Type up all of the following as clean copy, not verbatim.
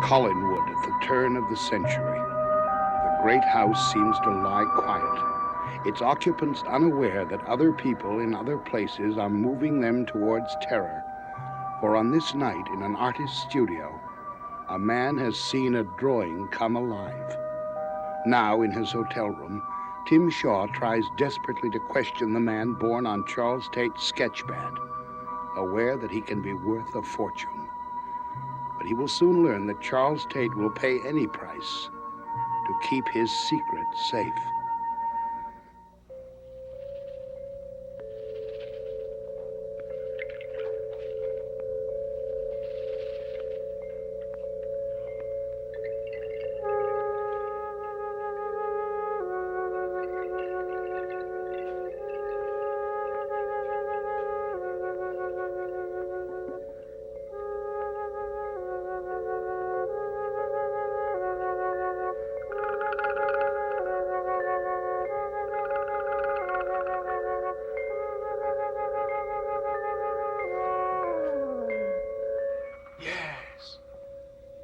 Collinwood at the turn of the century. The great house seems to lie quiet, its occupants unaware that other people in other places are moving them towards terror. For on this night, in an artist's studio, a man has seen a drawing come alive. Now, in his hotel room, Tim Shaw tries desperately to question the man born on Charles Tate's sketchpad, aware that he can be worth a fortune. But he will soon learn that Charles Tate will pay any price to keep his secret safe.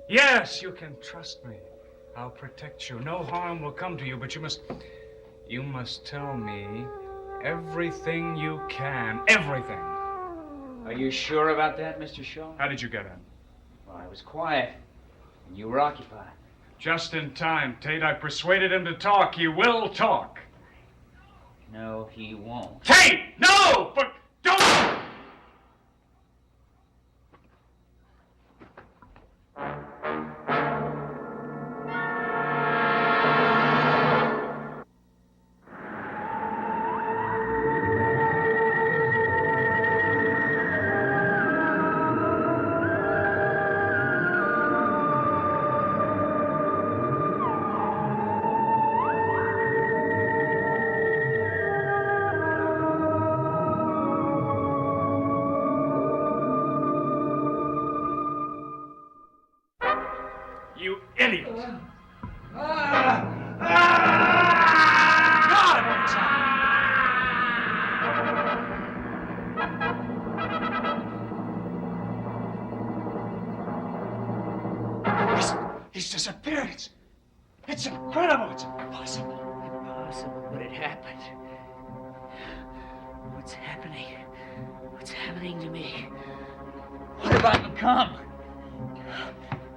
Yes, you can trust me. I'll protect you. No harm will come to you, but you must tell me everything you can. Everything. Are you sure about that, Mr. Shaw? How did you get in? Well, I was quiet, and you were occupied. Just in time, Tate. I persuaded him to talk. He will talk. No, he won't. Tate! No! But don't! You idiot! He's disappeared. It's incredible. It's impossible. Impossible, but it happened. What's happening? What's happening to me? What have I become?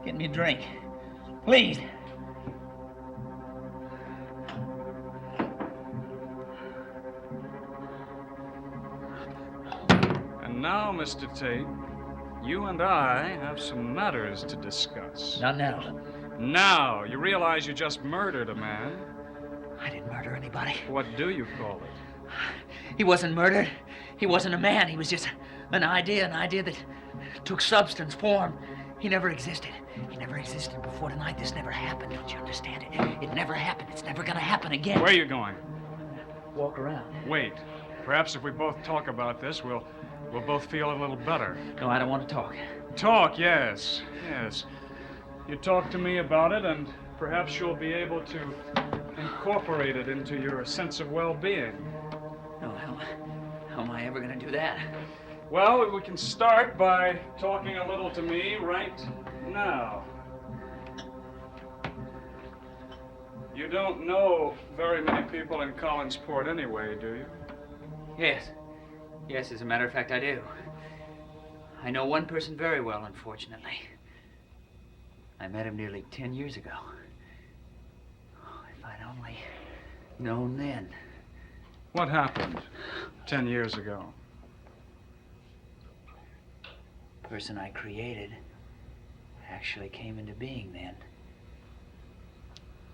Get me a drink. Please. And now, Mr. Tate, you and I have some matters to discuss. Not now. Now, you realize you just murdered a man. I didn't murder anybody. What do you call it? He wasn't murdered. He wasn't a man. He was just an idea that took substance, form. He never existed. He never existed before tonight. This never happened. Don't you understand it? It never happened. It's never gonna happen again. Where are you going? Walk around. Wait. Perhaps if we both talk about this, we'll both feel a little better. No, I don't want to talk. Talk, yes. Yes. You talk to me about it, and perhaps you'll be able to incorporate it into your sense of well-being. No, how am I ever gonna do that? Well, we can start by talking a little to me right now. You don't know very many people in Collinsport anyway, do you? Yes. Yes, as a matter of fact, I do. I know one person very well, unfortunately. I met him nearly 10 years ago. Oh, if I'd only known then. What happened 10 years ago? The person I created actually came into being then.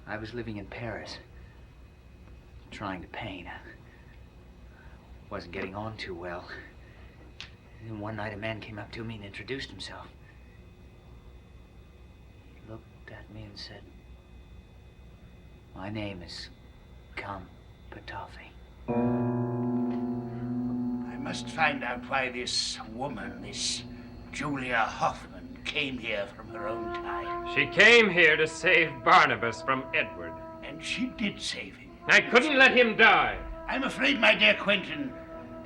I was living in Paris, trying to paint. Wasn't getting on too well. And then one night a man came up to me and introduced himself. He looked at me and said, "My name is Count Petofi." I must find out why this woman, this Julia Hoffman, came here from her own time. She came here to save Barnabas from Edward. And she did save him. I couldn't let him die. I'm afraid, my dear Quentin,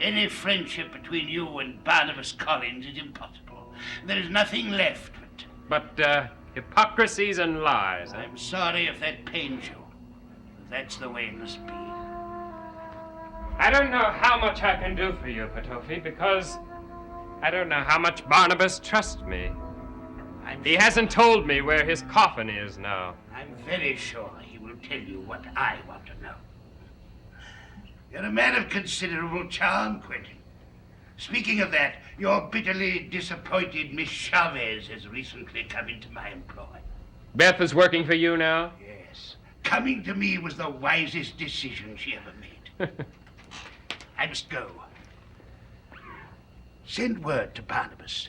any friendship between you and Barnabas Collins is impossible. There is nothing left but... But hypocrisies and lies. I'm sorry if that pains you. That's the way it must be. I don't know how much I can do for you, Petofi, because I don't know how much Barnabas trusts me. He hasn't told me where his coffin is now. I'm very sure he will tell you what I want to know. You're a man of considerable charm, Quentin. Speaking of that, your bitterly disappointed Miss Chavez has recently come into my employ. Beth is working for you now? Yes. Coming to me was the wisest decision she ever made. I must go. Send word to Barnabas.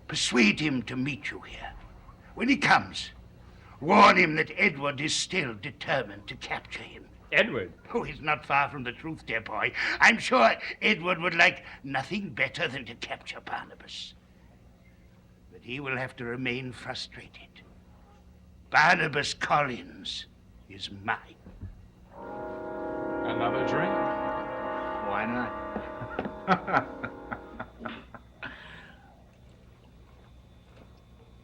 Persuade him to meet you here. When he comes, warn him that Edward is still determined to capture him. Edward? Oh, he's not far from the truth, dear boy. I'm sure Edward would like nothing better than to capture Barnabas. But he will have to remain frustrated. Barnabas Collins is mine. Another drink? Why not?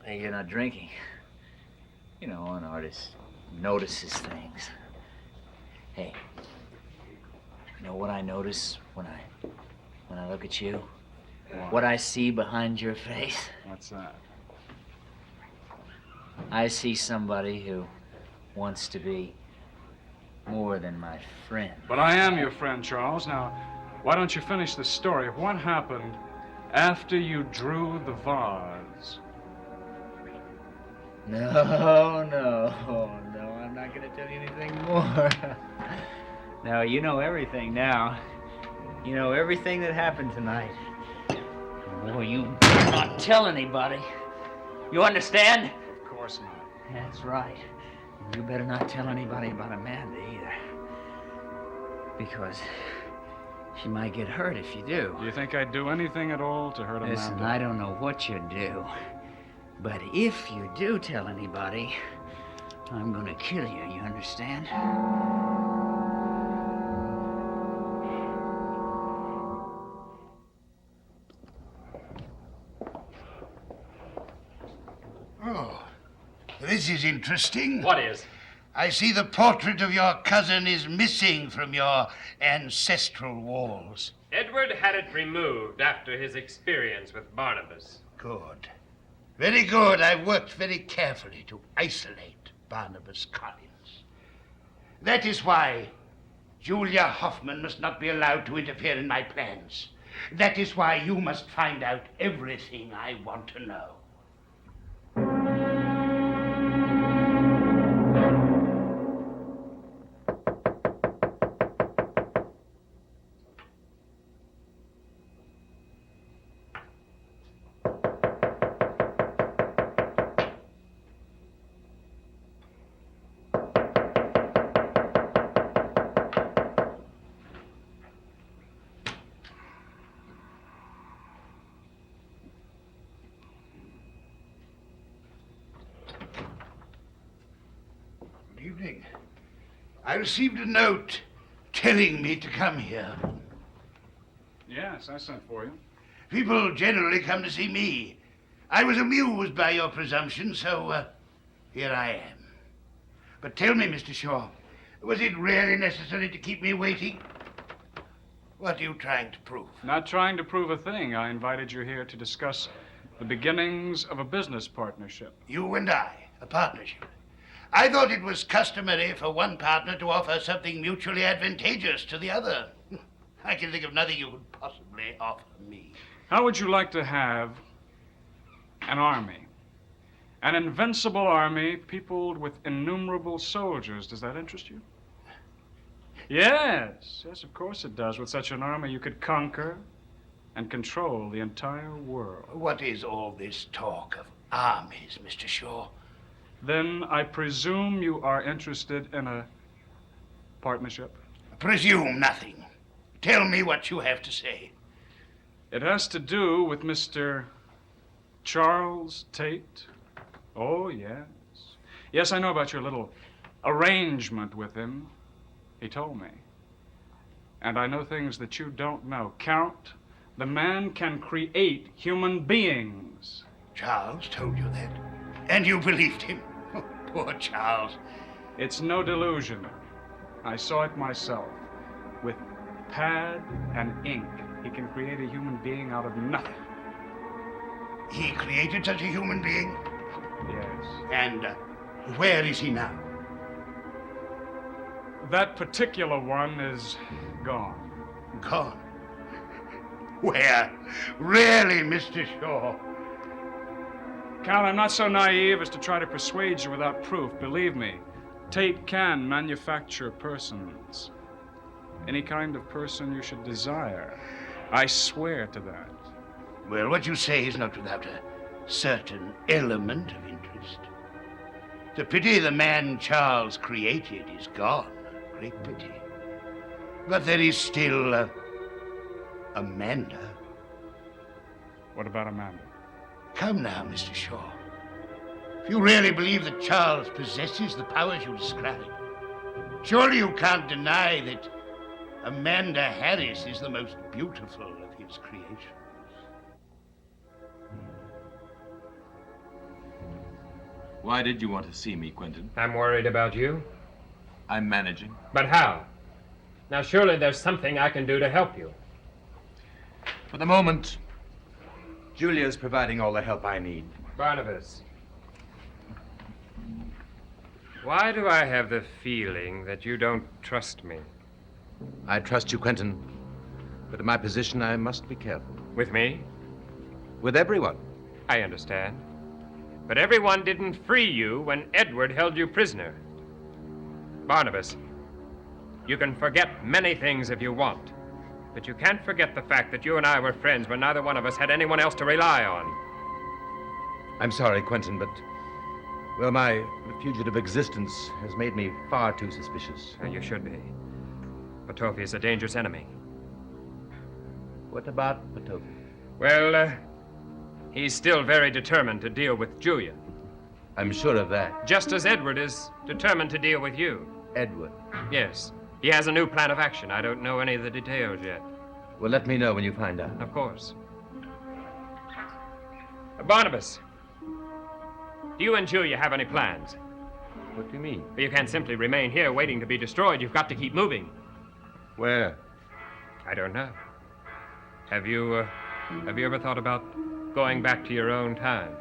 Hey, you're not drinking. You know, an artist notices things. Hey, you know what I notice when I look at you? What I see behind your face? What's that? I see somebody who wants to be more than my friend. But I am your friend, Charles. Now, why don't you finish the story? What happened after you drew the vase? No, I'm not gonna tell you anything more. No, you know everything now. You know everything that happened tonight. Boy, you better not tell anybody. You understand? Of course not. That's right. You better not tell anybody about Amanda either. Because she might get hurt if you do. Do you think I'd do anything at all to hurt Amanda? Listen, I don't know what you'd do. But if you do tell anybody, I'm gonna kill you, you understand? Oh, this is interesting. What is? I see the portrait of your cousin is missing from your ancestral walls. Edward had it removed after his experience with Barnabas. Good. Very good. I've worked very carefully to isolate Barnabas Collins. That is why Julia Hoffman must not be allowed to interfere in my plans. That is why you must find out everything I want to know. Evening. I received a note telling me to come here. Yes, I sent for you. People generally come to see me. I was amused by your presumption, so here I am. But tell me, Mr. Shaw, was it really necessary to keep me waiting? What are you trying to prove? Not trying to prove a thing. I invited you here to discuss the beginnings of a business partnership. You and I, a partnership. I thought it was customary for one partner to offer something mutually advantageous to the other. I can think of nothing you could possibly offer me. How would you like to have an army? An invincible army peopled with innumerable soldiers. Does that interest you? Yes, of course it does. With such an army, you could conquer and control the entire world. What is all this talk of armies, Mr. Shaw? Then I presume you are interested in a partnership? Presume nothing. Tell me what you have to say. It has to do with Mr. Charles Tate. Oh, yes. Yes, I know about your little arrangement with him. He told me. And I know things that you don't know. Count, the man can create human beings. Charles told you that? And you believed him? Oh, poor Charles. It's no delusion. I saw it myself. With pad and ink, he can create a human being out of nothing. He created such a human being? Yes. And where is he now? That particular one is gone. Gone? Where? Really, Mr. Shaw? Cal, I'm not so naive as to try to persuade you without proof. Believe me, Tate can manufacture persons. Any kind of person you should desire. I swear to that. Well, what you say is not without a certain element of interest. The pity the man Charles created is gone. Great pity. But there is still Amanda. What about Amanda? Come now, Mr. Shaw. If you really believe that Charles possesses the powers you describe, surely you can't deny that Amanda Harris is the most beautiful of his creations. Why did you want to see me, Quentin? I'm worried about you. I'm managing. But how? Now, surely there's something I can do to help you. For the moment, Julia's providing all the help I need. Barnabas. Why do I have the feeling that you don't trust me? I trust you, Quentin. But in my position, I must be careful. With me? With everyone. I understand. But everyone didn't free you when Edward held you prisoner. Barnabas, you can forget many things if you want, but you can't forget the fact that you and I were friends when neither one of us had anyone else to rely on. I'm sorry, Quentin, but, well, my fugitive existence has made me far too suspicious. You should be. Patofi is a dangerous enemy. What about Patofi? Well, he's still very determined to deal with Julia. I'm sure of that. Just as Edward is determined to deal with you. Edward. Yes. He has a new plan of action. I don't know any of the details yet. Well, let me know when you find out. Of course. Barnabas, do you and Julia have any plans? What do you mean? You can't simply remain here waiting to be destroyed. You've got to keep moving. Where? I don't know. Have you ever thought about going back to your own time?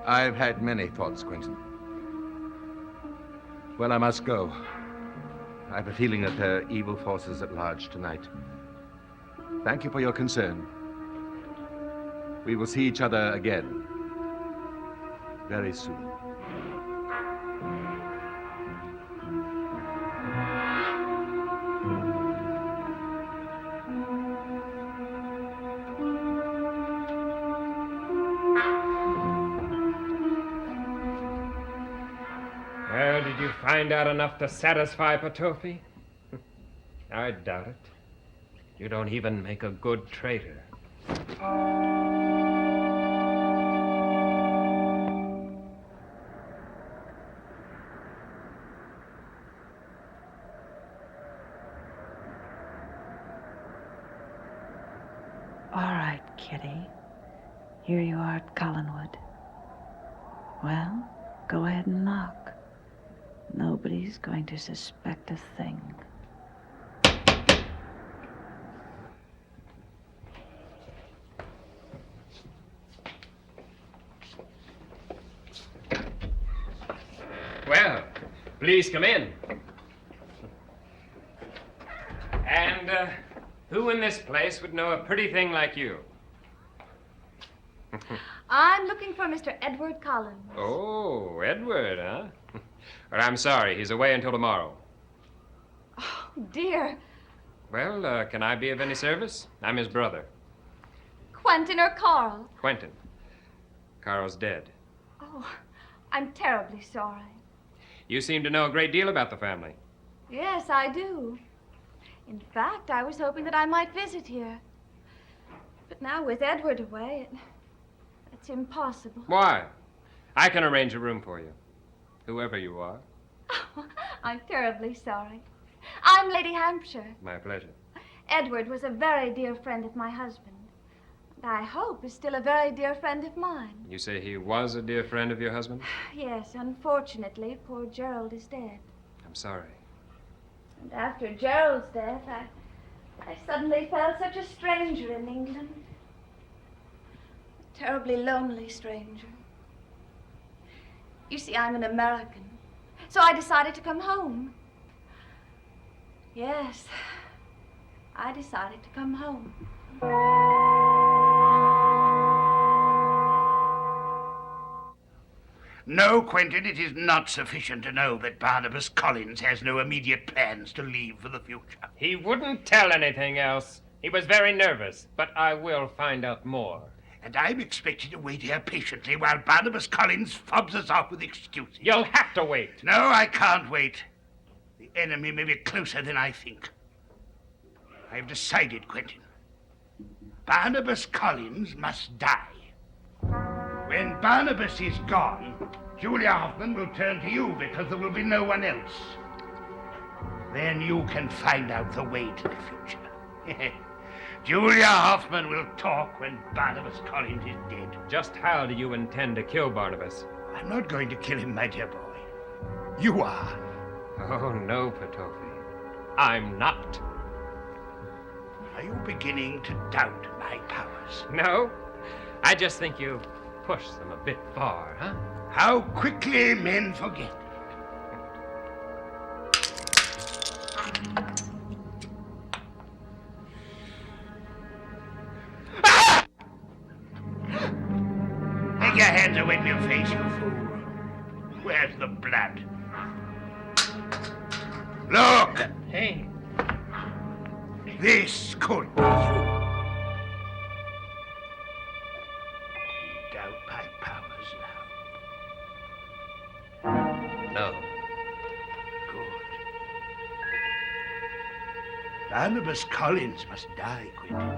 I've had many thoughts, Quentin. Well, I must go. I have a feeling that there are evil forces at large tonight. Thank you for your concern. We will see each other again very soon. Well, did you find out enough to satisfy Patofi? I doubt it. You don't even make a good traitor. All right, Kitty. Here you are at Collinwood. Well, go ahead and knock. Nobody's going to suspect a thing. Well, please come in. And who in this place would know a pretty thing like you? I'm looking for Mr. Edward Collins. Oh, Edward, huh? But I'm sorry, he's away until tomorrow. Oh, dear. Well, can I be of any service? I'm his brother, Quentin or Carl? Quentin. Carl's dead. Oh, I'm terribly sorry. You seem to know a great deal about the family. Yes, I do. In fact, I was hoping that I might visit here. But now with Edward away, it's impossible. Why? I can arrange a room for you, whoever you are. Oh, I'm terribly sorry. I'm Lady Hampshire. My pleasure. Edward was a very dear friend of my husband. I hope is still a very dear friend of mine. You say he was a dear friend of your husband? Yes, unfortunately, poor Gerald is dead. I'm sorry. And after Gerald's death, I suddenly felt such a stranger in England. A terribly lonely stranger. You see, I'm an American, so I decided to come home. Yes, I decided to come home. No, Quentin, it is not sufficient to know that Barnabas Collins has no immediate plans to leave for the future. He wouldn't tell anything else. He was very nervous, but I will find out more. And I'm expected to wait here patiently while Barnabas Collins fobs us off with excuses. You'll have to wait. No, I can't wait. The enemy may be closer than I think. I've decided, Quentin. Barnabas Collins must die. When Barnabas is gone, Julia Hoffman will turn to you because there will be no one else. Then you can find out the way to the future. Julia Hoffman will talk when Barnabas Collins is dead. Just how do you intend to kill Barnabas? I'm not going to kill him, my dear boy. You are. Oh, no, Petofi. I'm not. Are you beginning to doubt my powers? No, I just think you push them a bit far, huh? How quickly men forget. Ah! Take your hands away from your face, you fool. Where's the blood? Look! Hey. This could be you. Doubt my powers now. No. Good. Barnabas Collins must die, Quentin.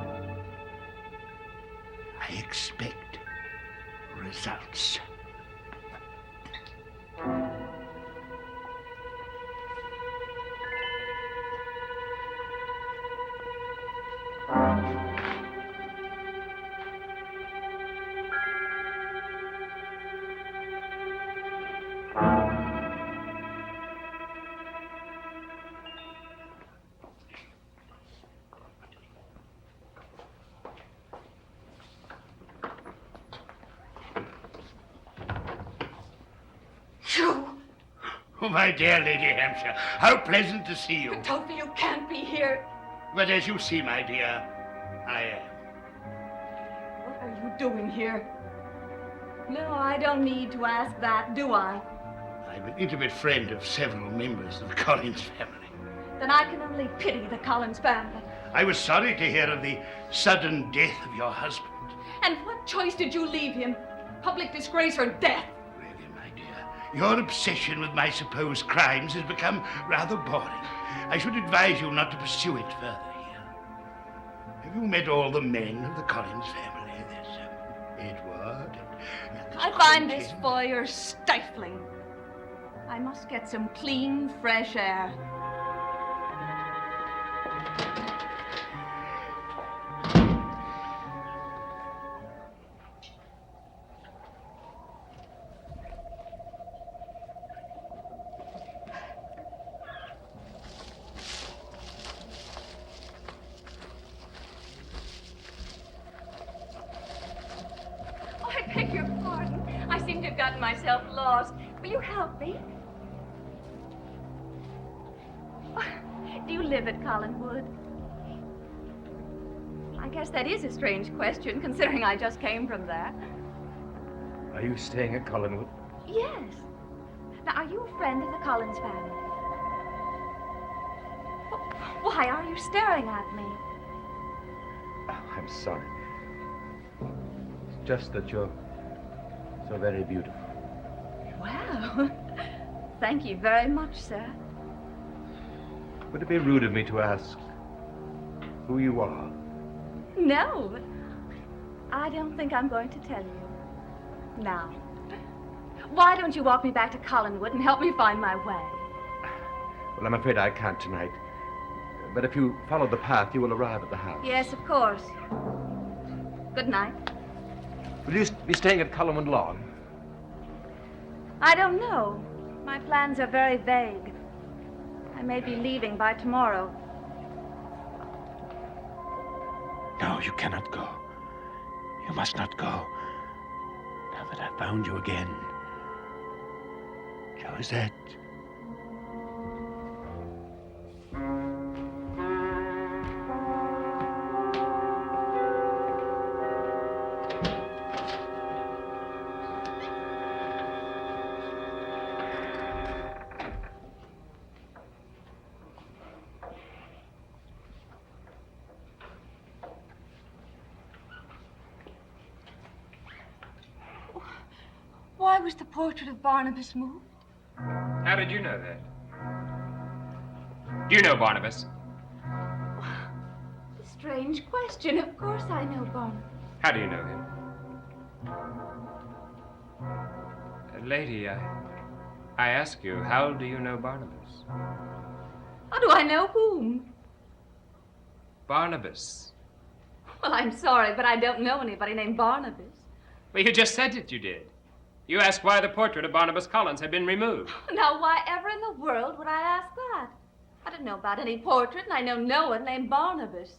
I expect results. Oh, my dear Lady Hampshire, how pleasant to see you. Petofi, you can't be here. But as you see, my dear, I am. What are you doing here? No, I don't need to ask that, do I? I'm an intimate friend of several members of the Collins family. Then I can only pity the Collins family. I was sorry to hear of the sudden death of your husband. And what choice did you leave him? Public disgrace or death? Really, my dear, your obsession with my supposed crimes has become rather boring. I should advise you not to pursue it further here. Have you met all the men of the Collins family? There's Edward and there's I find Quentin. this foyer stifling. I must get some clean, fresh air. Oh, I beg your pardon. I seem to have gotten myself lost. Will you help me? Do you live at Collinwood? I guess that is a strange question, considering I just came from there. Are you staying at Collinwood? Yes. Now, are you a friend of the Collins family? Why are you staring at me? I'm sorry. It's just that you're so very beautiful. Well, thank you very much, sir. Would it be rude of me to ask who you are? No, but I don't think I'm going to tell you. Now, why don't you walk me back to Collinwood and help me find my way? Well, I'm afraid I can't tonight. But if you follow the path, you will arrive at the house. Yes, of course. Good night. Will you be staying at Collinwood long? I don't know. My plans are very vague. I may be leaving by tomorrow. No, you cannot go. You must not go. Now that I've found you again. Josette. Why was the portrait of Barnabas moved? How did you know that? Do you know Barnabas? A strange question. Of course I know Barnabas. How do you know him? Lady, I ask you, how do you know Barnabas? How do I know whom? Barnabas. Well, I'm sorry, but I don't know anybody named Barnabas. Well, you just said that you did. You asked why the portrait of Barnabas Collins had been removed. Now, why ever in the world would I ask that? I don't know about any portrait, and I know no one named Barnabas.